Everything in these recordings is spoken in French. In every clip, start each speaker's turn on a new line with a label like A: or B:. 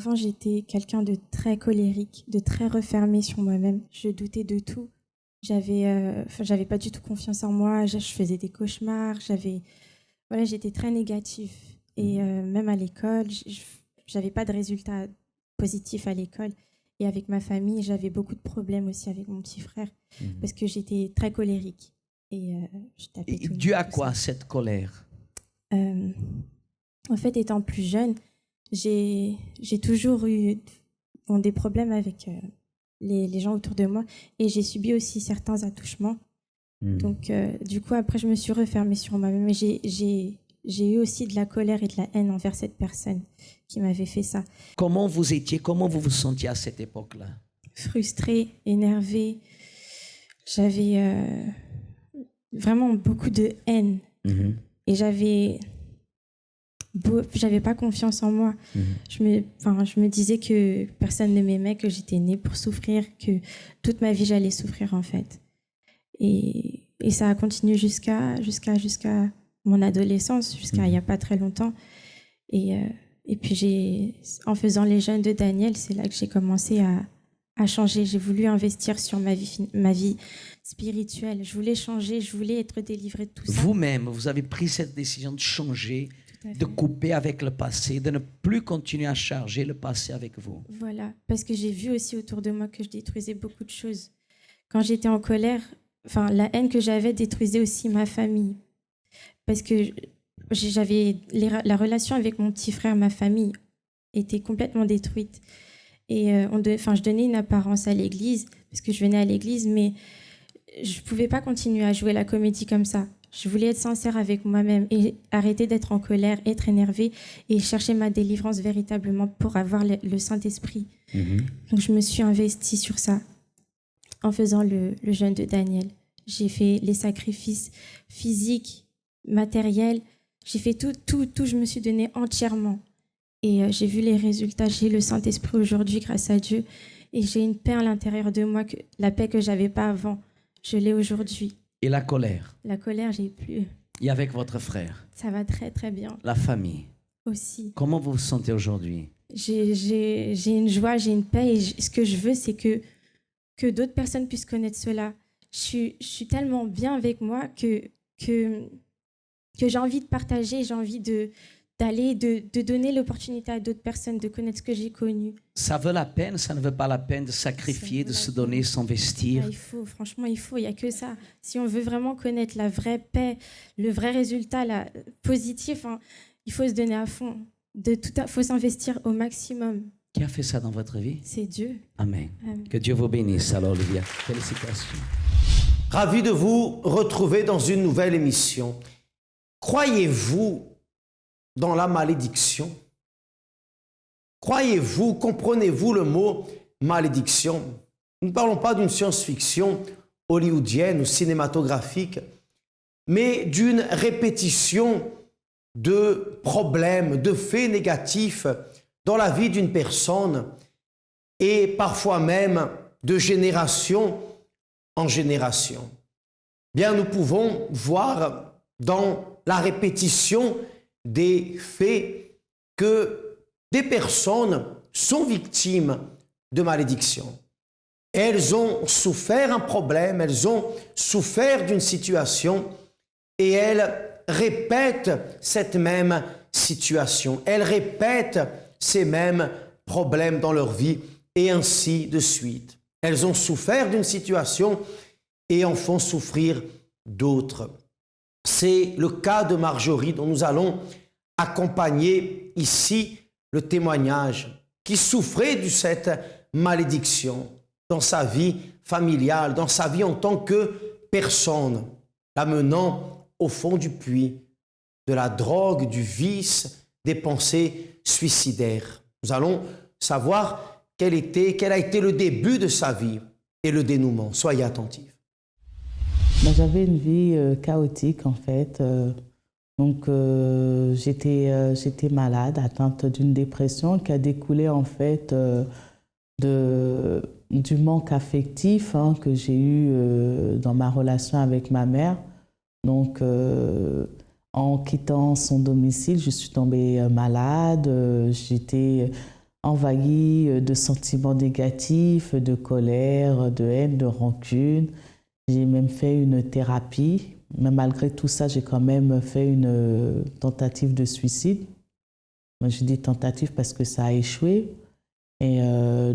A: Avant, j'étais quelqu'un de très colérique, de très refermé sur moi-même. Je doutais de tout. J'avais pas du tout confiance en moi. Je faisais des cauchemars. Voilà, j'étais très négative. Et même à l'école, j'avais pas de résultats positifs à l'école. Et avec ma famille, j'avais beaucoup de problèmes aussi avec mon petit frère parce que j'étais très colérique. Et je tapais tout le monde,
B: Dû à
A: tout
B: quoi
A: ça.
B: cette colère?
A: En fait, étant plus jeune, j'ai toujours eu des problèmes avec les gens autour de moi et j'ai subi aussi certains attouchements. Donc, du coup, après, je me suis refermée sur moi-même et j'ai eu aussi de la colère et de la haine envers cette personne qui m'avait fait ça.
B: Comment vous vous sentiez à cette époque-là?
A: Frustrée, énervée. J'avais vraiment beaucoup de haine et j'avais pas confiance en moi. Je me disais que personne ne m'aimait, que j'étais née pour souffrir, que toute ma vie j'allais souffrir en fait. Et ça a continué jusqu'à mon adolescence, jusqu'à il n'y a pas très longtemps. Et puis en faisant les jeûnes de Daniel, c'est là que j'ai commencé à changer. J'ai voulu investir sur ma vie spirituelle. Je voulais changer, je voulais être délivrée de tout ça.
B: Vous-même, vous avez pris cette décision de changer, de couper avec le passé, de ne plus continuer à charger le passé avec vous.
A: Voilà, parce que j'ai vu aussi autour de moi que je détruisais beaucoup de choses. Quand j'étais en colère, la haine que j'avais détruisait aussi ma famille. Parce que la relation avec mon petit frère, ma famille, était complètement détruite. Et je donnais une apparence à l'église, parce que je venais à l'église, mais je ne pouvais pas continuer à jouer la comédie comme ça. Je voulais être sincère avec moi-même et arrêter d'être en colère, être énervée et chercher ma délivrance véritablement pour avoir le Saint-Esprit. Donc je me suis investie sur ça en faisant le jeûne de Daniel. J'ai fait les sacrifices physiques, matériels. J'ai fait tout, je me suis donnée entièrement. Et j'ai vu les résultats. J'ai le Saint-Esprit aujourd'hui grâce à Dieu. Et j'ai une paix à l'intérieur de moi, la paix que je n'avais pas avant. Je l'ai aujourd'hui.
B: Et la colère?
A: La colère, j'ai plus.
B: Et avec votre frère?
A: Ça va très, très bien.
B: La famille?
A: Aussi.
B: Comment vous vous sentez aujourd'hui?
A: J'ai une joie, j'ai une paix. Et ce que je veux, c'est que d'autres personnes puissent connaître cela. Je suis tellement bien avec moi que j'ai envie de partager, j'ai envie de donner l'opportunité à d'autres personnes de connaître ce que j'ai connu.
B: Ça vaut la peine, ça ne vaut pas la peine de sacrifier, de se donner, s'investir?
A: Il faut, franchement, il n'y a que ça. Si on veut vraiment connaître la vraie paix, le vrai résultat positif, il faut se donner à fond. Il faut s'investir au maximum.
B: Qui a fait ça dans votre vie?
A: C'est Dieu.
B: Amen. Que Dieu vous bénisse. Alors, Olivia, félicitations.
C: Ravi de vous retrouver dans une nouvelle émission. Croyez-vous dans la malédiction? Croyez-vous, comprenez-vous le mot malédiction? Nous ne parlons pas d'une science-fiction hollywoodienne ou cinématographique, mais d'une répétition de problèmes, de faits négatifs dans la vie d'une personne et parfois même de génération en génération. Bien, nous pouvons voir dans la répétition des faits que des personnes sont victimes de malédiction. Elles ont souffert un problème, elles ont souffert d'une situation et elles répètent cette même situation. Elles répètent ces mêmes problèmes dans leur vie et ainsi de suite. Elles ont souffert d'une situation et en font souffrir d'autres. C'est le cas de Marjorie dont nous allons accompagner ici le témoignage, qui souffrait de cette malédiction dans sa vie familiale, dans sa vie en tant que personne, l'amenant au fond du puits de la drogue, du vice, des pensées suicidaires. Nous allons savoir quel a été le début de sa vie et le dénouement. Soyez attentifs.
D: J'avais une vie chaotique en fait. J'étais malade, atteinte d'une dépression qui a découlé en fait du manque affectif que j'ai eu dans ma relation avec ma mère. Donc, en quittant son domicile, je suis tombée malade. J'étais envahie de sentiments négatifs, de colère, de haine, de rancune. J'ai même fait une thérapie. Mais malgré tout ça, j'ai quand même fait une tentative de suicide. Moi, je dis tentative parce que ça a échoué. Et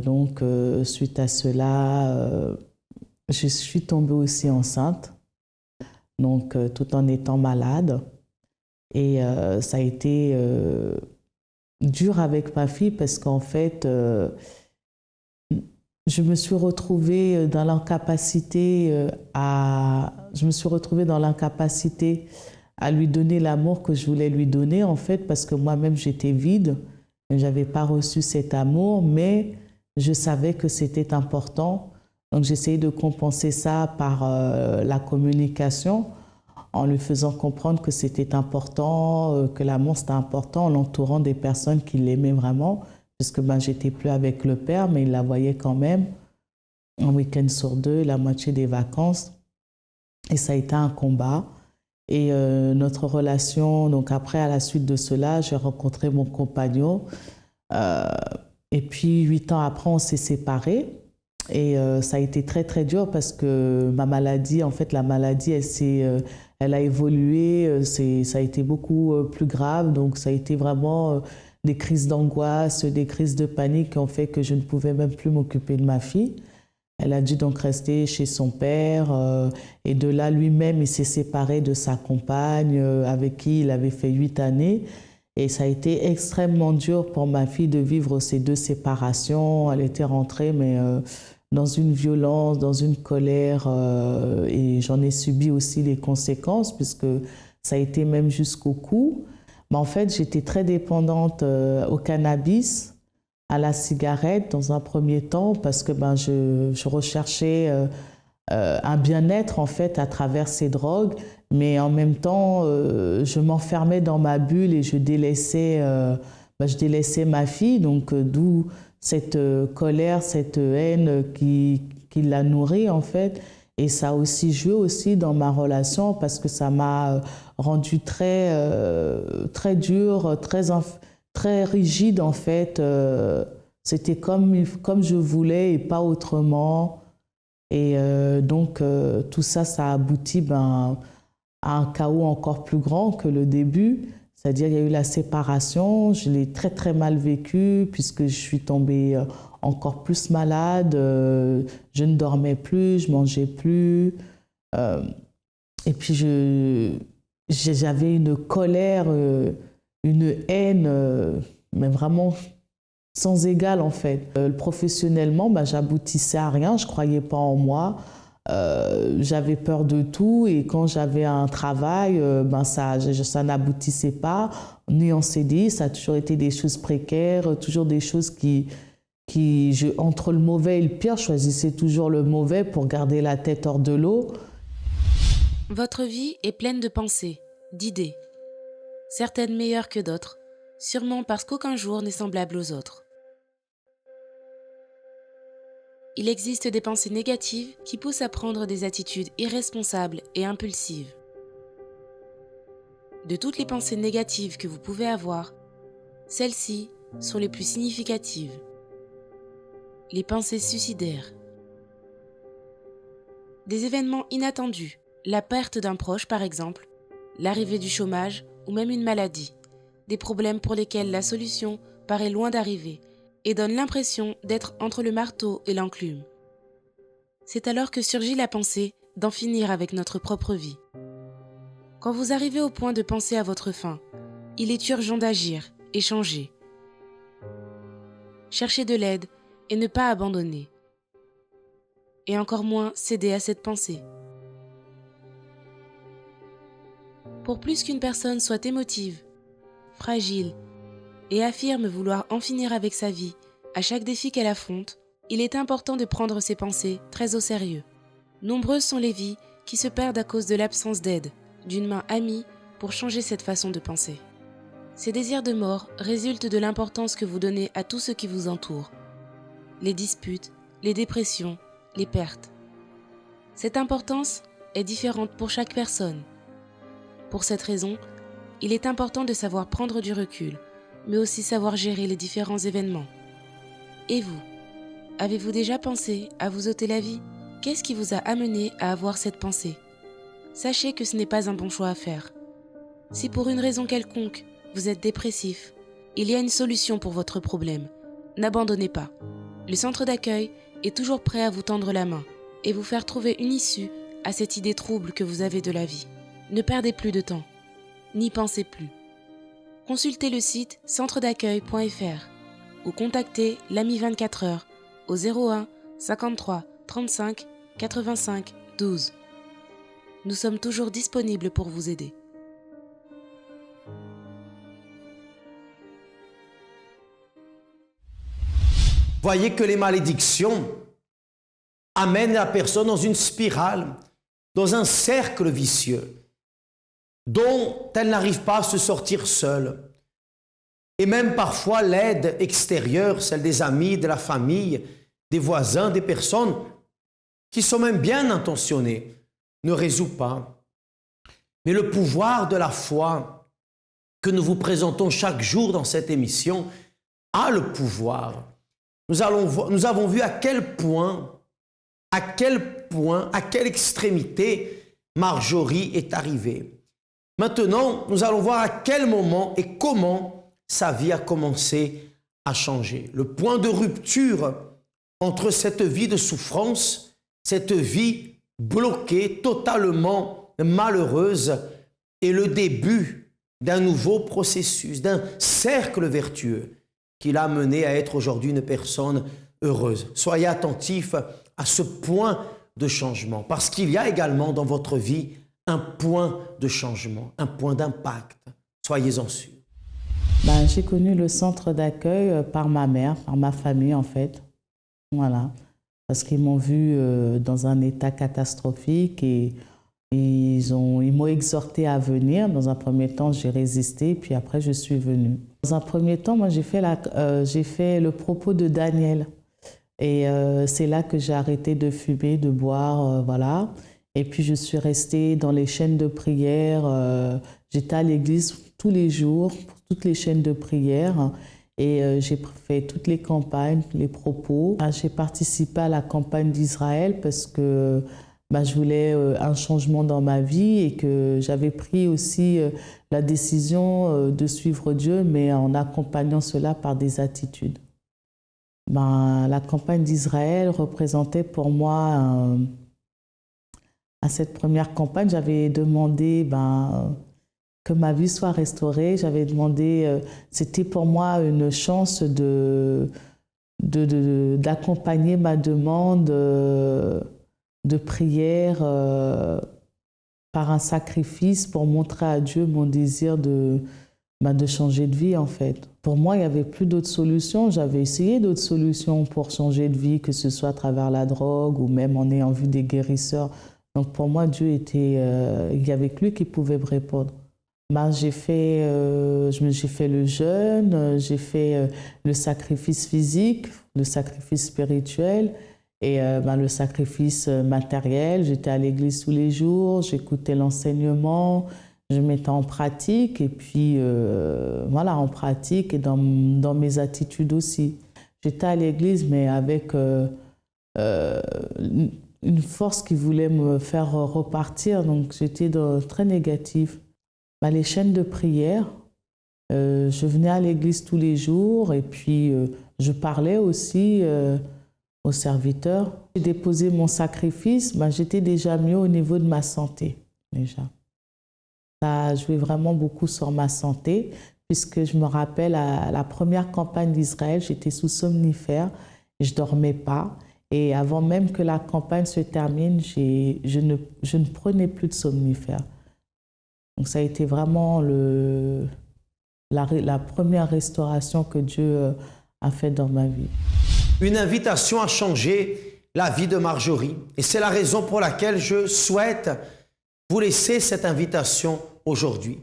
D: donc, suite à cela, je suis tombée aussi enceinte, donc tout en étant malade. Et ça a été dur avec ma fille parce qu'en fait, je me suis retrouvée dans l'incapacité à lui donner l'amour que je voulais lui donner, en fait, parce que moi-même, j'étais vide. Je n'avais pas reçu cet amour, mais je savais que c'était important. Donc, j'essayais de compenser ça par la communication, en lui faisant comprendre que c'était important, que l'amour c'était important, en l'entourant des personnes qui l'aimaient vraiment, puisque j'étais plus avec le père, mais il la voyait quand même, un week-end sur 2, la moitié des vacances. Et ça a été un combat. Et notre relation, donc après, à la suite de cela, j'ai rencontré mon compagnon. Et puis, 8 ans après, on s'est séparés. Et ça a été très, très dur parce que ma maladie, en fait, la maladie, elle a évolué. Ça a été beaucoup plus grave. Donc, ça a été vraiment des crises d'angoisse, des crises de panique qui ont fait que je ne pouvais même plus m'occuper de ma fille. Elle a dû donc rester chez son père et de là, lui-même, il s'est séparé de sa compagne avec qui il avait fait 8 années. Et ça a été extrêmement dur pour ma fille de vivre ces 2 séparations. Elle était rentrée, mais dans une violence, dans une colère. Et j'en ai subi aussi les conséquences puisque ça a été même jusqu'au cou. Mais en fait, j'étais très dépendante au cannabis, à la cigarette dans un premier temps parce que je recherchais un bien-être en fait à travers ces drogues, mais en même temps je m'enfermais dans ma bulle et je délaissais ma fille, donc d'où cette colère, cette haine qui la nourrit en fait. Et ça a aussi joué aussi dans ma relation parce que ça m'a rendu très dure, très rigide en fait. C'était comme je voulais et pas autrement. Et donc tout ça, ça a abouti à un chaos encore plus grand que le début. C'est-à-dire il y a eu la séparation, je l'ai très très mal vécu puisque je suis tombée encore plus malade. Je ne dormais plus, je mangeais plus. Et puis j'avais une colère, une haine, mais vraiment sans égal en fait. Professionnellement, j'aboutissais à rien, je ne croyais pas en moi. J'avais peur de tout et quand j'avais un travail, ça n'aboutissait pas. Ni en CDI, ça a toujours été des choses précaires, toujours des choses entre le mauvais et le pire, je choisissais toujours le mauvais pour garder la tête hors de l'eau.
E: Votre vie est pleine de pensées, d'idées, certaines meilleures que d'autres, sûrement parce qu'aucun jour n'est semblable aux autres. Il existe des pensées négatives qui poussent à prendre des attitudes irresponsables et impulsives. De toutes les pensées négatives que vous pouvez avoir, celles-ci sont les plus significatives. Les pensées suicidaires. Des événements inattendus, la perte d'un proche par exemple, l'arrivée du chômage ou même une maladie, des problèmes pour lesquels la solution paraît loin d'arriver et donne l'impression d'être entre le marteau et l'enclume. C'est alors que surgit la pensée d'en finir avec notre propre vie. Quand vous arrivez au point de penser à votre fin, il est urgent d'agir et changer. Cherchez de l'aide et ne pas abandonner. Et encore moins céder à cette pensée. Pour plus qu'une personne soit émotive, fragile et affirme vouloir en finir avec sa vie à chaque défi qu'elle affronte, il est important de prendre ses pensées très au sérieux. Nombreuses sont les vies qui se perdent à cause de l'absence d'aide, d'une main amie pour changer cette façon de penser. Ces désirs de mort résultent de l'importance que vous donnez à tout ce qui vous entoure. Les disputes, les dépressions, les pertes. Cette importance est différente pour chaque personne. Pour cette raison, il est important de savoir prendre du recul, mais aussi savoir gérer les différents événements. Et vous? Avez-vous déjà pensé à vous ôter la vie? Qu'est-ce qui vous a amené à avoir cette pensée? Sachez que ce n'est pas un bon choix à faire. Si pour une raison quelconque, vous êtes dépressif, il y a une solution pour votre problème. N'abandonnez pas. Le centre d'accueil est toujours prêt à vous tendre la main et vous faire trouver une issue à cette idée trouble que vous avez de la vie. Ne perdez plus de temps, n'y pensez plus. Consultez le site centredaccueil.fr ou contactez l'AMI 24 heures au 01 53 35 85 12. Nous sommes toujours disponibles pour vous aider.
C: Voyez que les malédictions amènent la personne dans une spirale, dans un cercle vicieux, dont elle n'arrive pas à se sortir seule. Et même parfois l'aide extérieure, celle des amis, de la famille, des voisins, des personnes qui sont même bien intentionnées, ne résout pas. Mais le pouvoir de la foi que nous vous présentons chaque jour dans cette émission a le pouvoir. Nous avons vu à quel point, à quelle extrémité Marjorie est arrivée. Maintenant, nous allons voir à quel moment et comment sa vie a commencé à changer. Le point de rupture entre cette vie de souffrance, cette vie bloquée, totalement malheureuse, et le début d'un nouveau processus, d'un cercle vertueux qui l'a amené à être aujourd'hui une personne heureuse. Soyez attentifs à ce point de changement, parce qu'il y a également dans votre vie un point de changement, un point d'impact. Soyez-en sûrs.
D: J'ai connu le centre d'accueil par ma mère, par ma famille en fait. Voilà. Parce qu'ils m'ont vu dans un état catastrophique et ils m'ont exhorté à venir. Dans un premier temps, j'ai résisté, puis après, je suis venue. Dans un premier temps, moi, j'ai fait le propos de Daniel. Et c'est là que j'ai arrêté de fumer, de boire, voilà. Et puis, je suis restée dans les chaînes de prière. J'étais à l'église tous les jours, pour toutes les chaînes de prière. Et j'ai fait toutes les campagnes, les propos. J'ai participé à la campagne d'Israël parce que je voulais un changement dans ma vie et que j'avais pris aussi la décision de suivre Dieu, mais en accompagnant cela par des attitudes. La campagne d'Israël représentait pour moi, à cette première campagne, j'avais demandé que ma vie soit restaurée. J'avais demandé, c'était pour moi une chance d'accompagner ma demande de prière par un sacrifice pour montrer à Dieu mon désir de changer de vie en fait. Pour moi, il n'y avait plus d'autres solutions. J'avais essayé d'autres solutions pour changer de vie, que ce soit à travers la drogue ou même en ayant vu des guérisseurs. Donc pour moi, Dieu était, il n'y avait que lui qui pouvait me répondre. J'ai fait le jeûne, j'ai fait le sacrifice physique, le sacrifice spirituel et le sacrifice matériel. J'étais à l'église tous les jours, j'écoutais l'enseignement, je mettais en pratique et puis en pratique et dans mes attitudes aussi. J'étais à l'église mais avec une force qui voulait me faire repartir, donc j'étais très négative. Les chaînes de prière, je venais à l'église tous les jours et puis je parlais aussi aux serviteurs. J'ai déposé mon sacrifice, j'étais déjà mieux au niveau de ma santé. Déjà. Ça a joué vraiment beaucoup sur ma santé puisque je me rappelle à la première campagne d'Israël, j'étais sous somnifère, je ne dormais pas. Et avant même que la campagne se termine, je ne prenais plus de somnifères. Donc ça a été vraiment la première restauration que Dieu a faite dans ma vie.
C: Une invitation à changer la vie de Marjorie. Et c'est la raison pour laquelle je souhaite vous laisser cette invitation aujourd'hui.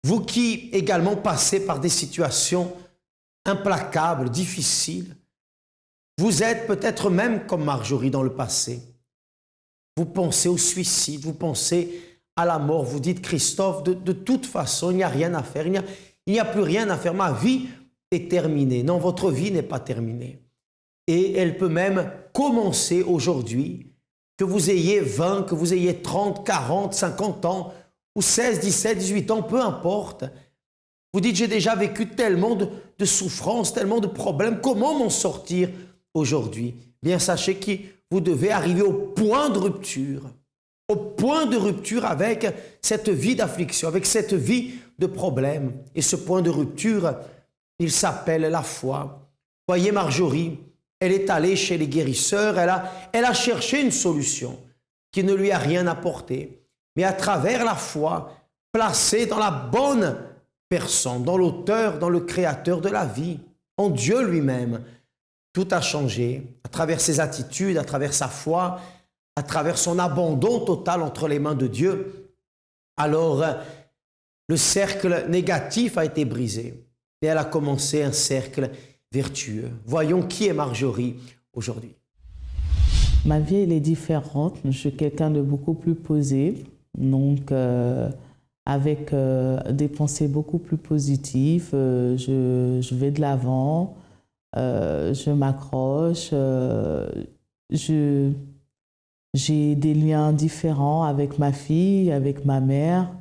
C: Vous qui également passez par des situations implacables, difficiles, vous êtes peut-être même comme Marjorie dans le passé. Vous pensez au suicide, vous pensez à la mort, vous dites Christophe, de toute façon, il n'y a rien à faire, il n'y a plus rien à faire, ma vie est terminée. Non, votre vie n'est pas terminée. et elle peut même commencer aujourd'hui, que vous ayez 20, que vous ayez 30, 40, 50 ans, ou 16, 17, 18 ans, peu importe. Vous dites, j'ai déjà vécu tellement de souffrances, tellement de problèmes, comment m'en sortir aujourd'hui? Bien, sachez que vous devez arriver au point de rupture avec cette vie d'affliction, avec cette vie de problème. Et ce point de rupture, il s'appelle la foi. Voyez Marjorie, elle est allée chez les guérisseurs, elle a cherché une solution qui ne lui a rien apporté. Mais à travers la foi, placée dans la bonne personne, dans l'auteur, dans le créateur de la vie, en Dieu lui-même, tout a changé à travers ses attitudes, à travers sa foi, à travers son abandon total entre les mains de Dieu. Alors, le cercle négatif a été brisé et elle a commencé un cercle vertueux. Voyons qui est Marjorie aujourd'hui.
D: Ma vie, elle est différente. Je suis quelqu'un de beaucoup plus posé, donc avec des pensées beaucoup plus positives. Je vais de l'avant, je m'accroche, j'ai des liens différents avec ma fille, avec ma mère.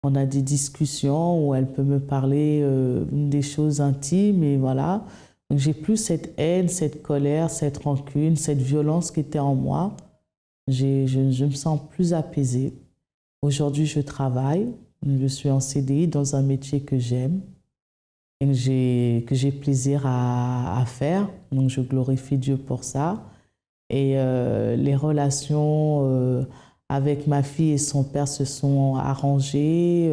D: On a des discussions où elle peut me parler des choses intimes et voilà. Donc j'ai plus cette haine, cette colère, cette rancune, cette violence qui était en moi. Je me sens plus apaisée. Aujourd'hui, je travaille. Je suis en CDI dans un métier que j'aime et que j'ai plaisir à faire. Donc je glorifie Dieu pour ça. Et les relations avec ma fille et son père se sont arrangées.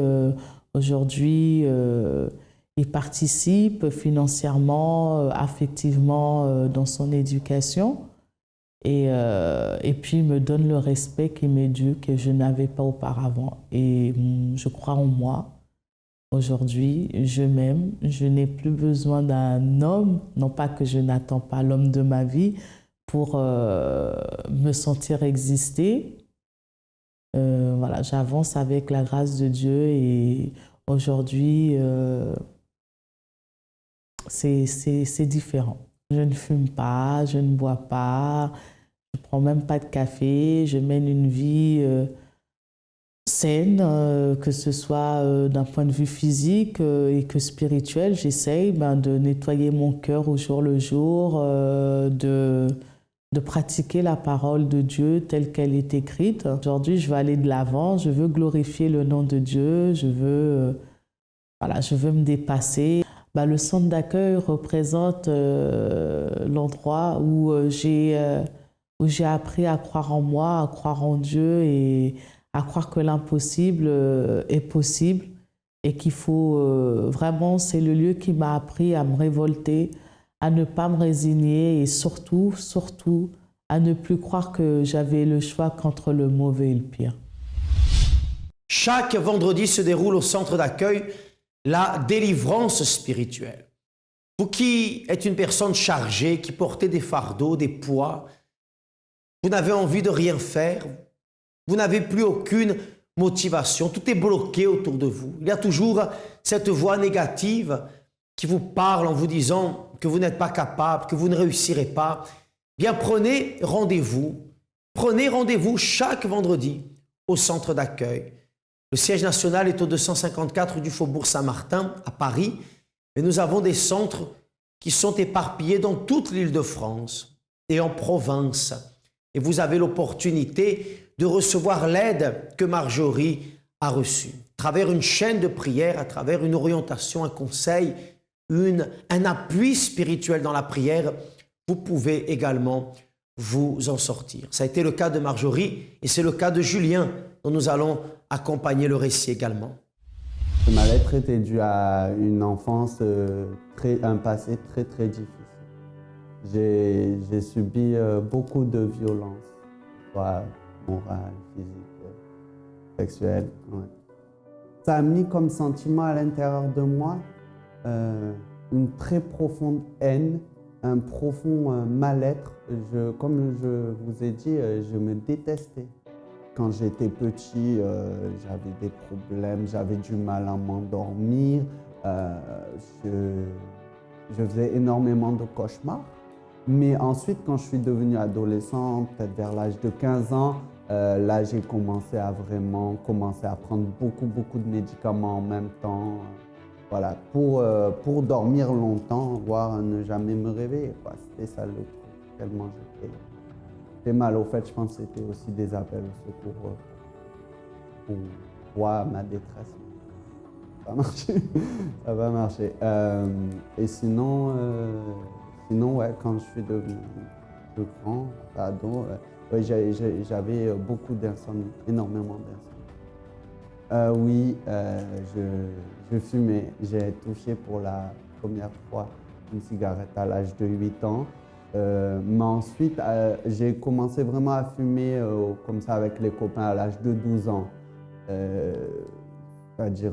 D: Aujourd'hui, il participe financièrement, affectivement dans son éducation. Et puis, il me donne le respect qui m'est dû, que je n'avais pas auparavant. Et je crois en moi. Aujourd'hui, je m'aime. Je n'ai plus besoin d'un homme. Non pas que je n'attends pas l'homme de ma vie pour me sentir exister. Voilà, j'avance avec la grâce de Dieu et aujourd'hui, c'est différent. Je ne fume pas, je ne bois pas, je ne prends même pas de café, je mène une vie saine, que ce soit d'un point de vue physique et que spirituel. J'essaye de nettoyer mon cœur au jour le jour, de pratiquer la parole de Dieu telle qu'elle est écrite. Aujourd'hui, je veux aller de l'avant, je veux glorifier le nom de Dieu, je veux me dépasser. Le centre d'accueil représente l'endroit où j'ai appris à croire en moi, à croire en Dieu et à croire que l'impossible est possible et qu'il faut vraiment, c'est le lieu qui m'a appris à me révolter, à ne pas me résigner et surtout, à ne plus croire que j'avais le choix qu'entre le mauvais et le pire.
C: Chaque vendredi se déroule au centre d'accueil la délivrance spirituelle. Vous qui êtes une personne chargée, qui portez des fardeaux, des poids, vous n'avez envie de rien faire, vous n'avez plus aucune motivation, tout est bloqué autour de vous. Il y a toujours cette voix négative qui vous parle en vous disant que vous n'êtes pas capable, que vous ne réussirez pas. Bien, prenez rendez-vous chaque vendredi au centre d'accueil. Le siège national est au 254 du Faubourg Saint-Martin à Paris, mais nous avons des centres qui sont éparpillés dans toute l'Île-de-France et en province. Et vous avez l'opportunité de recevoir l'aide que Marjorie a reçue. À travers une chaîne de prière, à travers une orientation, un conseil, un appui spirituel dans la prière, vous pouvez également vous en sortir. Ça a été le cas de Marjorie et c'est le cas de Julien dont nous allons accompagner le récit également.
F: Ma lettre était due à une enfance, un passé très très difficile. J'ai subi beaucoup de violences, soit morale, physique, sexuelle. Ouais. Ça a mis comme sentiment à l'intérieur de moi une très profonde haine, un profond mal-être. Comme je vous ai dit, je me détestais. Quand j'étais petit, j'avais des problèmes, j'avais du mal à m'endormir. Je faisais énormément de cauchemars. Mais ensuite, quand je suis devenu adolescent, peut-être vers l'âge de 15 ans, là, j'ai commencé à vraiment prendre beaucoup de médicaments en même temps. Voilà, pour dormir longtemps, voire ne jamais me réveiller, quoi. C'était ça le truc, tellement j'étais mal. Au fait, je pense que c'était aussi des appels au secours pour voir ma détresse. Ça va marcher, ça va marcher. Et sinon, ouais, quand je suis devenu plus grand, ado, ouais, j'avais beaucoup d'insomnie, énormément d'insomnie. Oui, je fumais. J'ai touché pour la première fois une cigarette à l'âge de 8 ans. Mais ensuite, j'ai commencé vraiment à fumer comme ça avec les copains à l'âge de 12 ans. C'est-à-dire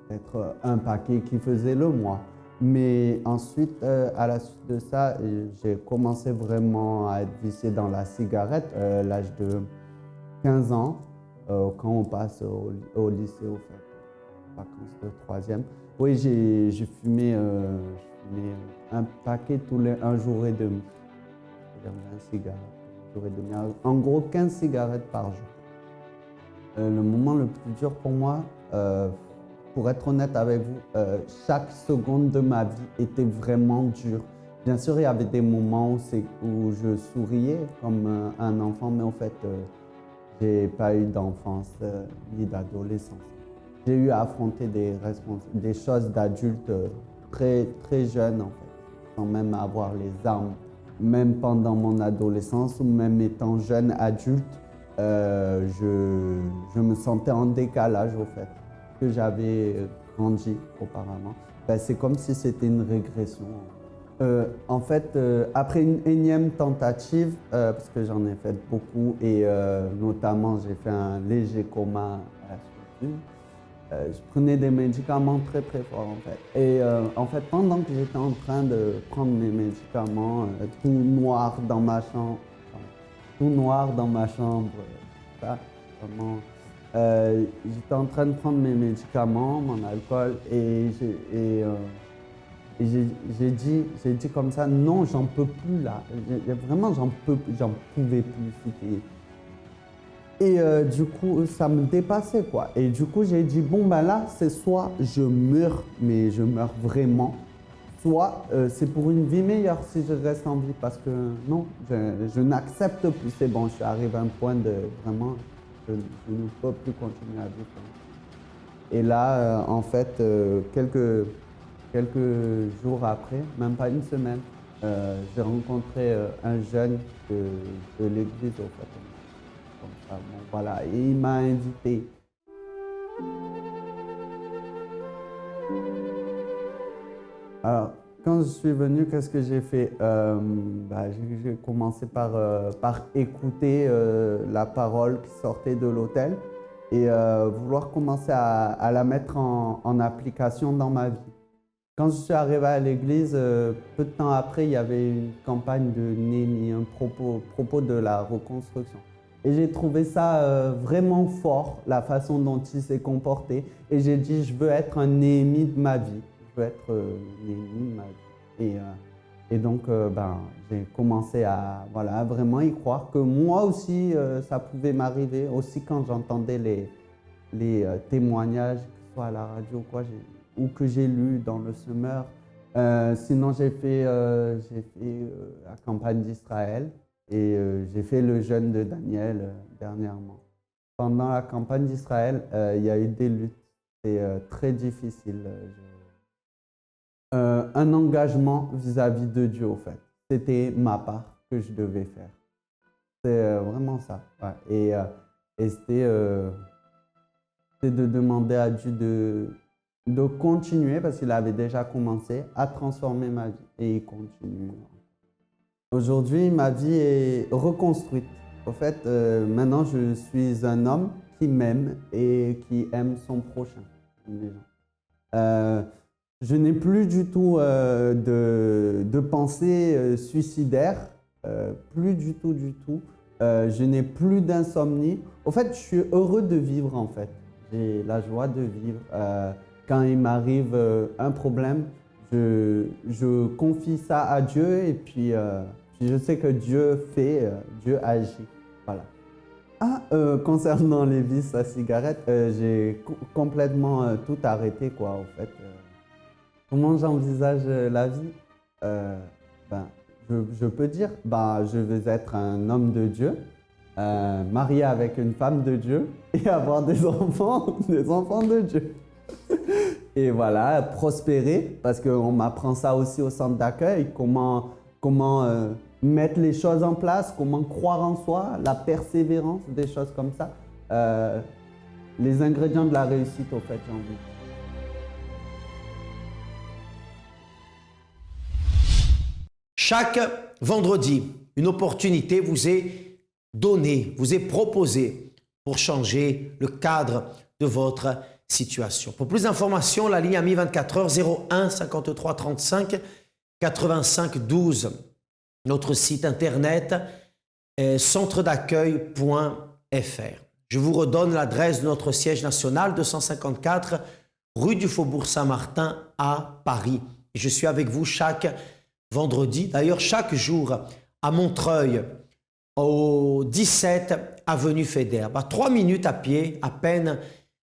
F: peut-être un paquet qui faisait le mois. Mais ensuite, à la suite de ça, j'ai commencé vraiment à être vicié dans la cigarette à l'âge de 15 ans, quand on passe au lycée, au fait, vacances de 3e. Oui, j'ai fumé, un paquet un jour et demi. C'est-à-dire 20 cigarettes, un jour et demi. En gros, 15 cigarettes par jour. Le moment le plus dur pour moi, pour être honnête avec vous, chaque seconde de ma vie était vraiment dure. Bien sûr, il y avait des moments où je souriais comme un enfant, mais en fait, je n'ai pas eu d'enfance ni d'adolescence. J'ai eu à affronter des choses d'adultes très jeune, en fait, sans même avoir les armes. Même pendant mon adolescence ou même étant jeune adulte, je me sentais en décalage, au fait, que j'avais grandi auparavant. C'est comme si c'était une régression. En fait, après une énième tentative, parce que j'en ai fait beaucoup et notamment j'ai fait un léger coma à la suite, je prenais des médicaments très forts, en fait. Et en fait, pendant que j'étais en train de prendre mes médicaments, tout noir dans ma chambre, ça, vraiment, j'étais en train de prendre mes médicaments, mon alcool, et j'ai dit comme ça, non, j'en peux plus là. Vraiment, j'en pouvais plus. Et du coup, ça me dépassait, quoi. Et du coup, j'ai dit, bon, ben là, c'est soit je meurs, mais je meurs vraiment, soit c'est pour une vie meilleure si je reste en vie. Parce que non, je n'accepte plus. C'est bon, je suis arrivé à un point de vraiment, je ne peux plus continuer à vivre. Et là, en fait, quelques jours après, même pas une semaine, j'ai rencontré un jeune de l'église, au fait. Comme ça, bon, voilà, et il m'a invité. Alors, quand je suis venu, qu'est-ce que j'ai fait? J'ai commencé par écouter la parole qui sortait de l'autel et vouloir commencer à la mettre en application dans ma vie. Quand je suis arrivé à l'église, peu de temps après, il y avait une campagne de Néhémie, un propos de la reconstruction. Et j'ai trouvé ça vraiment fort, la façon dont il s'est comporté. Et j'ai dit, je veux être un Néhémie de ma vie. Je veux être Néhémie de ma vie. Et donc, j'ai commencé à vraiment y croire que moi aussi, ça pouvait m'arriver. Aussi quand j'entendais les témoignages, que ce soit à la radio ou que j'ai lu dans le Semeur. Sinon, j'ai fait la campagne d'Israël. Et j'ai fait le jeûne de Daniel dernièrement. Pendant la campagne d'Israël, il y a eu des luttes. C'est très difficile. Un engagement vis-à-vis de Dieu, au fait. C'était ma part que je devais faire. C'est vraiment ça. Ouais. Et c'était de demander à Dieu de continuer, parce qu'il avait déjà commencé à transformer ma vie. Et il continue. Aujourd'hui, ma vie est reconstruite. En fait, maintenant, je suis un homme qui m'aime et qui aime son prochain. Je n'ai plus du tout de pensée suicidaire, plus du tout. Je n'ai plus d'insomnie. En fait, je suis heureux de vivre, en fait. J'ai la joie de vivre. Quand il m'arrive un problème, je confie ça à Dieu et puis je sais que Dieu fait, Dieu agit. Voilà. Ah, concernant les vices à cigarette, j'ai complètement tout arrêté, quoi, en fait. Comment j'envisage la vie? Je peux dire, je veux être un homme de Dieu, marié avec une femme de Dieu et avoir des enfants de Dieu. Et voilà, prospérer, parce qu'on m'apprend ça aussi au centre d'accueil, comment mettre les choses en place, comment croire en soi, la persévérance, des choses comme ça. Les ingrédients de la réussite, au fait, j'ai envie.
C: Chaque vendredi, une opportunité vous est donnée, vous est proposée pour changer le cadre de votre situation. Pour plus d'informations, la ligne AMI 24 heures 01 53 35 85 12. Notre site internet est centredaccueil.fr. Je vous redonne l'adresse de notre siège national, 254 rue du Faubourg Saint-Martin à Paris. Et je suis avec vous chaque vendredi, d'ailleurs chaque jour à Montreuil, au 17 avenue Fédère. 3 minutes à pied à peine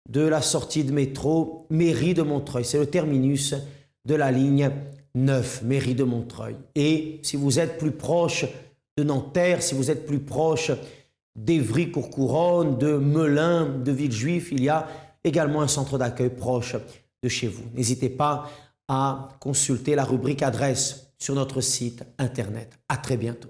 C: de la sortie de métro Mairie de Montreuil. C'est le terminus de la ligne 9, Mairie de Montreuil. Et si vous êtes plus proche de Nanterre, si vous êtes plus proche d'Évry-Courcouronnes, de Melun, de Villejuif, il y a également un centre d'accueil proche de chez vous. N'hésitez pas à consulter la rubrique adresse sur notre site internet. À très bientôt.